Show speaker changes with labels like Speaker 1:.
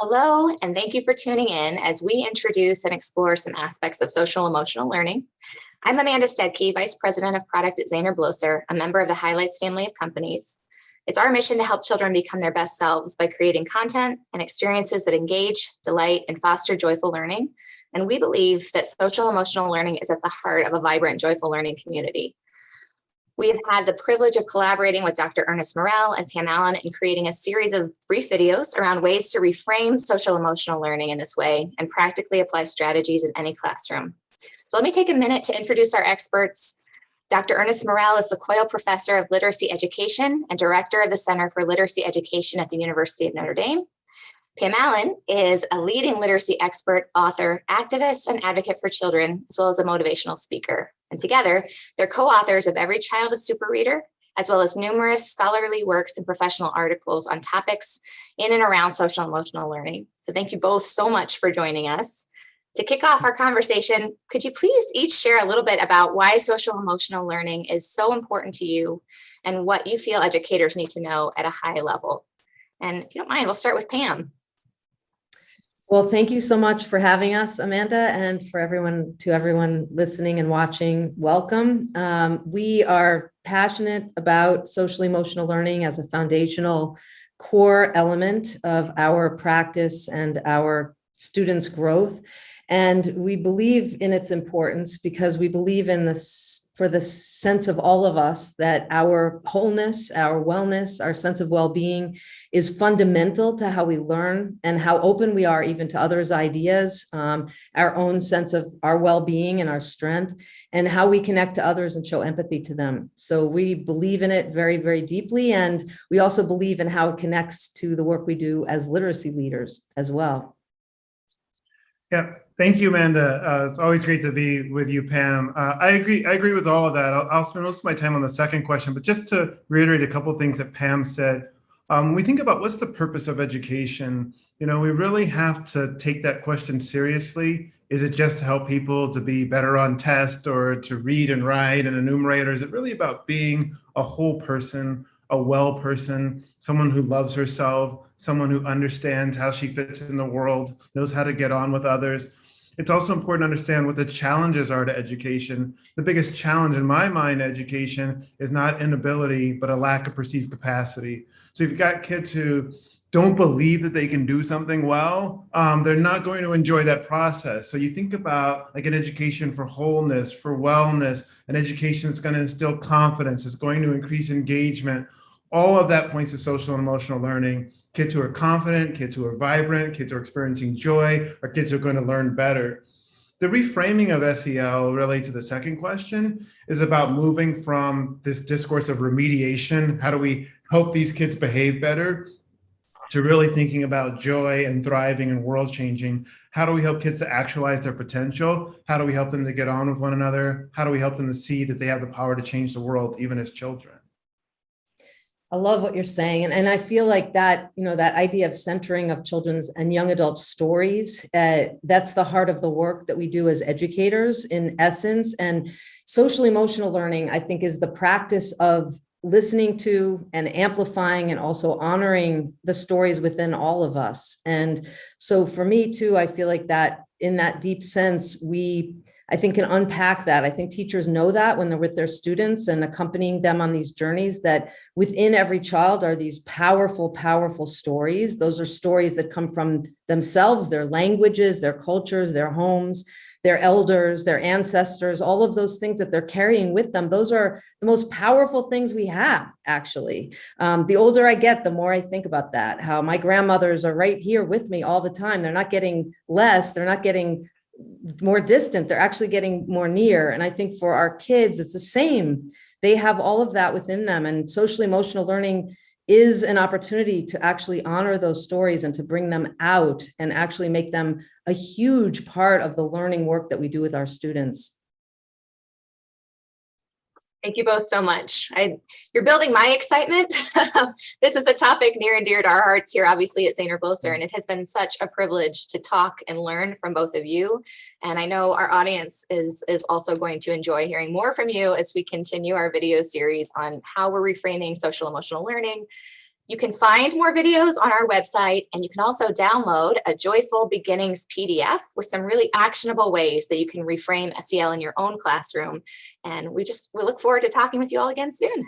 Speaker 1: Hello, and thank you for tuning in as we introduce and explore some aspects of social emotional learning. I'm Amanda Stedke, Vice President of Product at Zaner-Bloser, a member of the Highlights family of companies. It's our mission to help children become their best selves by creating content and experiences that engage, delight, and foster joyful learning. And we believe that social emotional learning is at the heart of a vibrant, joyful learning community. We have had the privilege of collaborating with Dr. Ernest Morrell and Pam Allyn in creating a series of brief videos around ways to reframe social emotional learning in this way and practically apply strategies in any classroom. So let me take a minute to introduce our experts. Dr. Ernest Morrell is the Coyle Professor of Literacy Education and Director of the Center for Literacy Education at the University of Notre Dame. Pam Allyn is a leading literacy expert, author, activist, and advocate for children, as well as a motivational speaker. And together, they're co-authors of Every Child a Super Reader, as well as numerous scholarly works and professional articles on topics in and around social emotional learning. So thank you both so much for joining us. To kick off our conversation, could you please each share a little bit about why social emotional learning is so important to you and what you feel educators need to know at a high level? And if you don't mind, we'll start with Pam.
Speaker 2: Well, thank you so much for having us, Amanda, and for everyone listening and watching, welcome. We are passionate about social emotional learning as a foundational core element of our practice and our students' growth. And we believe in its importance because we believe in this for the sense of all of us that our wholeness, our wellness, our sense of well-being is fundamental to how we learn and how open we are even to others' ideas, our own sense of our well-being and our strength, and how we connect to others and show empathy to them. So we believe in it very, very deeply. And we also believe in how it connects to the work we do as literacy leaders as well.
Speaker 3: Yeah, thank you, Amanda. It's always great to be with you, Pam. I agree with all of that. I'll spend most of my time on the second question, but just to reiterate a couple of things that Pam said, when we think about what's the purpose of education, we really have to take that question seriously. Is it just to help people to be better on test or to read and write and enumerate, or is it really about being a whole person, a well person, someone who loves herself, someone who understands how she fits in the world, knows how to get on with others? It's also important to understand what the challenges are to education. The biggest challenge in my mind, education, is not inability, but a lack of perceived capacity. So if you've got kids who don't believe that they can do something well, they're not going to enjoy that process. So you think about like an education for wholeness, for wellness, an education that's going to instill confidence, it's going to increase engagement. All of that points to social and emotional learning. Kids who are confident, kids who are vibrant, kids who are experiencing joy, are kids who are going to learn better. The reframing of SEL, really to the second question, is about moving from this discourse of remediation, how do we help these kids behave better, to really thinking about joy and thriving and world changing. How do we help kids to actualize their potential? How do we help them to get on with one another? How do we help them to see that they have the power to change the world, even as children?
Speaker 2: I love what you're saying. And I feel like that, that idea of centering of children's and young adult stories, that's the heart of the work that we do as educators in essence. And social emotional learning, I think, is the practice of listening to and amplifying and also honoring the stories within all of us. And so for me too, I feel like that in that deep sense, I think can unpack that. I think teachers know that when they're with their students and accompanying them on these journeys, that within every child are these powerful, powerful stories. Those are stories that come from themselves, their languages, their cultures, their homes, their elders, their ancestors, all of those things that they're carrying with them. Those are the most powerful things we have, actually. The older I get, the more I think about that, how my grandmothers are right here with me all the time. They're not getting less, they're not getting more distant, they're actually getting more near. And I think for our kids, it's the same. They have all of that within them. And social emotional learning is an opportunity to actually honor those stories and to bring them out and actually make them a huge part of the learning work that we do with our students.
Speaker 1: Thank you both so much. You're building my excitement. This is a topic near and dear to our hearts here, obviously, at Zaner-Bloser, and it has been such a privilege to talk and learn from both of you. And I know our audience is also going to enjoy hearing more from you as we continue our video series on how we're reframing social emotional learning You can find more videos on our website, and you can also download a Joyful Beginnings PDF with some really actionable ways that you can reframe SEL in your own classroom. And we look forward to talking with you all again soon.